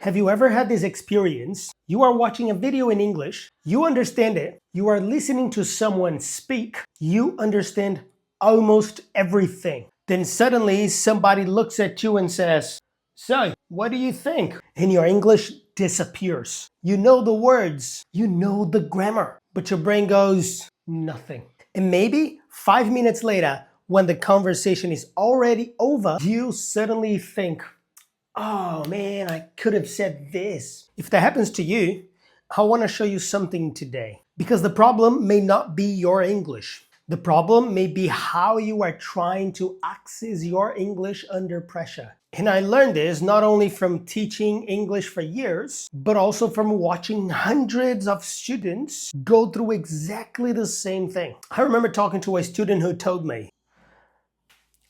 Have you ever had this experience? You are watching a video in English, you understand it, you are listening to someone speak, you understand almost everything. Then suddenly somebody looks at you and says, "So, what do you think?" And your English disappears. You know the words, you know the grammar, but your brain goes, nothing. And maybe 5 minutes later, when the conversation is already over, you suddenly think, "Oh man, I could have said this." If that happens to you, I want to show you something today. Because the problem may not be your English. The problem may be how you are trying to access your English under pressure. And I learned this not only from teaching English for years, but also from watching hundreds of students go through exactly the same thing. I remember talking to a student who told me,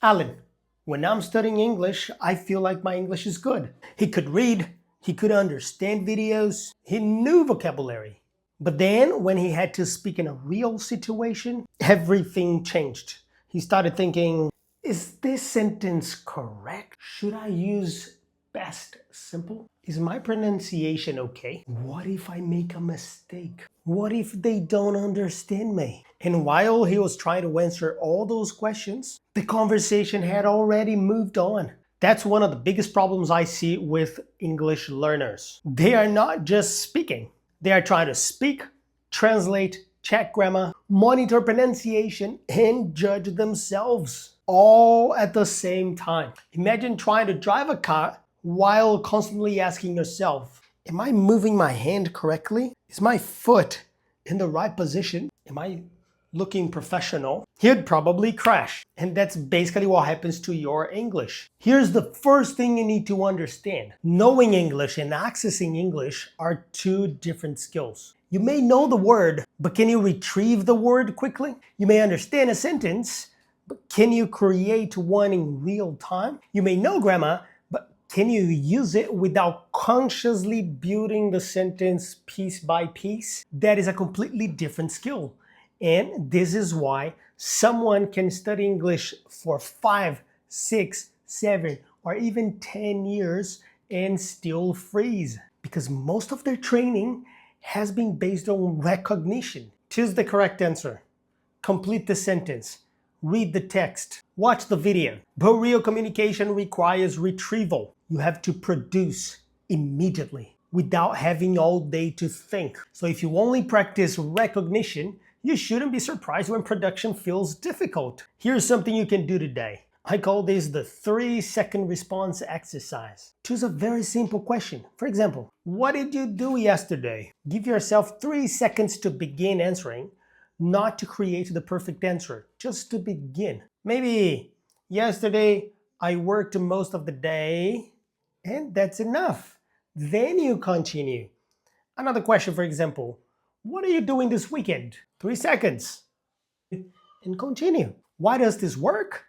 "Alan, when I'm studying English, I feel like my English is good." He could read, he could understand videos, he knew vocabulary. But then when he had to speak in a real situation, everything changed. He started thinking, is this sentence correct? Should I use past simple? Is my pronunciation okay? What if I make a mistake? What if they don't understand me? And while he was trying to answer all those questions, the conversation had already moved on. That's one of the biggest problems I see with English learners. They are not just speaking. They are trying to speak, translate, check grammar, monitor pronunciation, and judge themselves all at the same time. Imagine trying to drive a car while constantly asking yourself, am I moving my hand correctly? Is my foot in the right position? Am I looking professional? You'd probably crash. And that's basically what happens to your English. Here's the first thing you need to understand. Knowing English and accessing English are two different skills. You may know the word, but can you retrieve the word quickly? You may understand a sentence, but can you create one in real time? You may know grammar, but can you use it without consciously building the sentence piece by piece? That is a completely different skill. And this is why someone can study English for 5, 6, 7, or even 10 years and still freeze. Because most of their training has been based on recognition. Choose the correct answer. Complete the sentence. Read the text. Watch the video. But real communication requires retrieval. You have to produce immediately without having all day to think. So if you only practice recognition, you shouldn't be surprised when production feels difficult. Here's something you can do today. I call this the 3-second response exercise. Choose a very simple question. For example, what did you do yesterday? Give yourself 3 seconds to begin answering, not to create the perfect answer, just to begin. Maybe, yesterday I worked most of the day, and that's enough. Then you continue. Another question, for example, what are you doing this weekend? 3 seconds. And continue. Why does this work?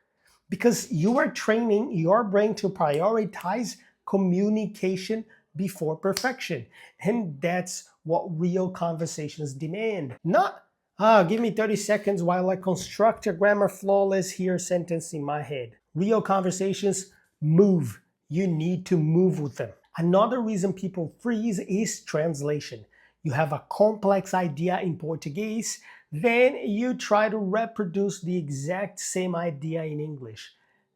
Because you are training your brain to prioritize communication before perfection. And that's what real conversations demand. Not, give me 30 seconds while I construct a grammar flawless here sentence in my head. Real conversations move. You need to move with them. Another reason people freeze is translation. You have a complex idea in Portuguese, then you try to reproduce the exact same idea in English.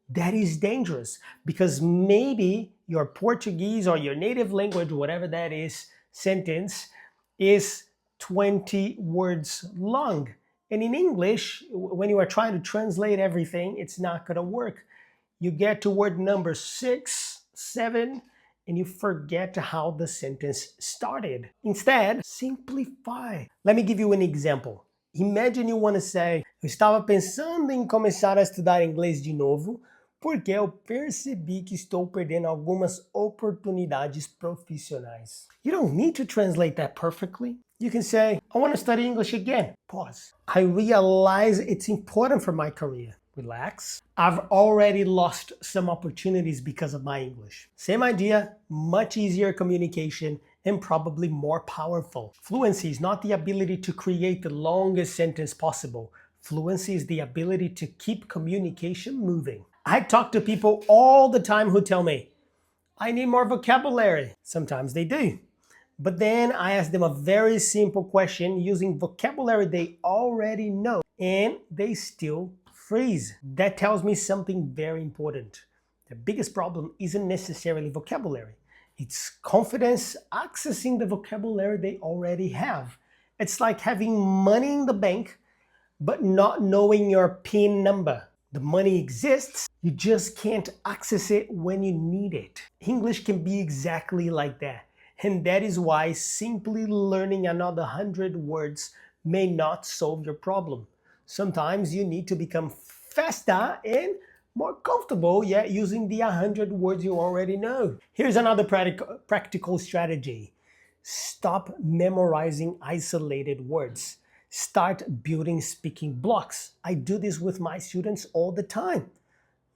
That is dangerous because maybe your Portuguese or your native language, whatever that is, sentence is 20 words long. And in English, when you are trying to translate everything, it's not going to work. You get to word number 6, 7, and you forget how the sentence started. Instead, simplify. Let me give you an example. Imagine you want to say, eu estava pensando em começar a estudar inglês de novo, porque eu percebi que estou perdendo algumas oportunidades profissionais. You don't need to translate that perfectly. You can say, I want to study English again. Pause. I realize it's important for my career. Relax. I've already lost some opportunities because of my English. Same idea, much easier communication, and probably more powerful. Fluency is not the ability to create the longest sentence possible. Fluency is the ability to keep communication moving. I talk to people all the time who tell me, I need more vocabulary. Sometimes they do. But then I ask them a very simple question using vocabulary they already know, and they still freeze. That tells me something very important. The biggest problem isn't necessarily vocabulary. It's confidence accessing the vocabulary they already have. It's like having money in the bank, but not knowing your PIN number. The money exists, you just can't access it when you need it. English can be exactly like that. And that is why simply learning another 100 words may not solve your problem. Sometimes you need to become faster and more comfortable yet using the 100 words you already know. Here's another practical strategy. Stop memorizing isolated words. Start building speaking blocks. I do this with my students all the time.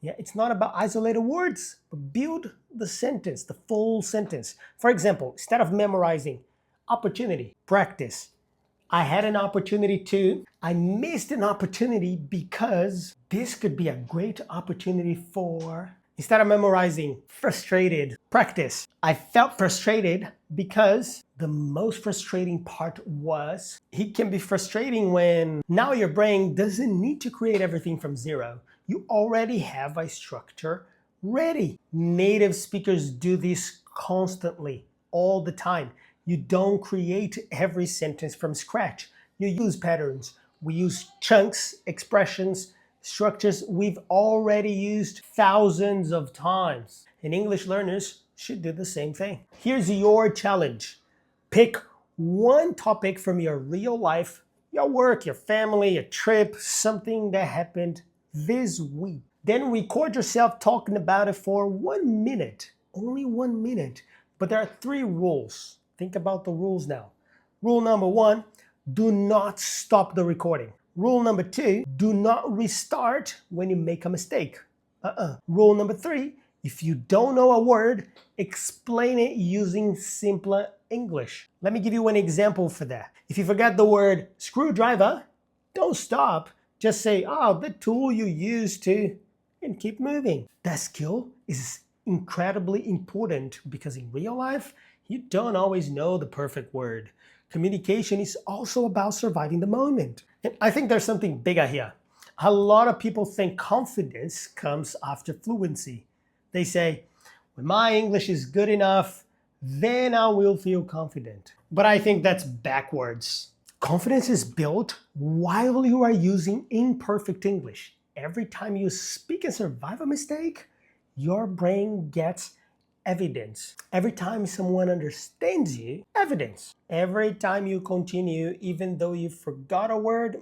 Yeah, it's not about isolated words, but build the sentence, the full sentence. For example, instead of memorizing opportunity, practice. I had an opportunity to, I missed an opportunity because this could be a great opportunity for. Instead of memorizing frustrated, practice. I felt frustrated because the most frustrating part was it can be frustrating when now your brain doesn't need to create everything from zero. You already have a structure ready. Native speakers do this constantly, all the time. You don't create every sentence from scratch. You use patterns. We use chunks, expressions, structures we've already used thousands of times. And English learners should do the same thing. Here's your challenge. Pick one topic from your real life, your work, your family, a trip, something that happened this week. Then record yourself talking about it for 1 minute, only 1 minute. But there are 3 rules. Think about the rules now. Rule number 1, do not stop the recording. Rule number 2, do not restart when you make a mistake. Rule number 3, if you don't know a word, explain it using simpler English. Let me give you an example for that. If you forgot the word screwdriver, don't stop. Just say, the tool you use to, and keep moving. That skill is incredibly important because in real life, you don't always know the perfect word. Communication is also about surviving the moment. And I think there's something bigger here. A lot of people think confidence comes after fluency. They say, when my English is good enough, then I will feel confident. But I think that's backwards. Confidence is built while you are using imperfect English. Every time you speak and survive a mistake, your brain gets evidence. Every time someone understands you, evidence. Every time you continue, even though you forgot a word,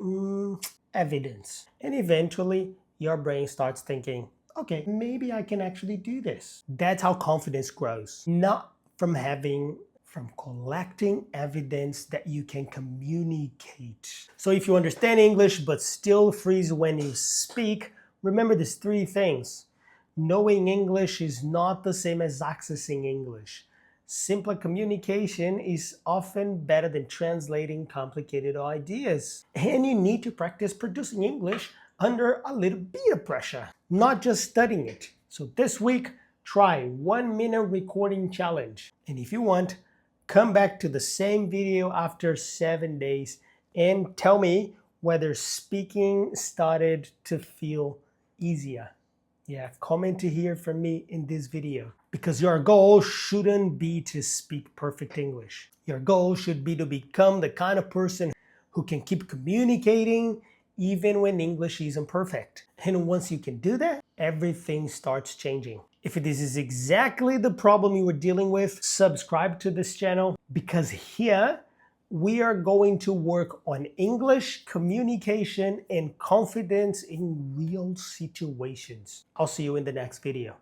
evidence. And eventually, your brain starts thinking, okay, maybe I can actually do this. That's how confidence grows. Not from collecting evidence that you can communicate. So if you understand English but still freeze when you speak, remember these 3 things. Knowing English is not the same as accessing English. Simpler communication is often better than translating complicated ideas. And you need to practice producing English under a little bit of pressure, not just studying it. So this week, try 1 minute recording challenge. And if you want, come back to the same video after 7 days and tell me whether speaking started to feel easier. Yeah, comment to hear from me in this video. Because your goal shouldn't be to speak perfect English. Your goal should be to become the kind of person who can keep communicating even when English isn't perfect. And once you can do that, everything starts changing. If this is exactly the problem you were dealing with, subscribe to this channel because here we are going to work on English, communication, and confidence in real situations. I'll see you in the next video.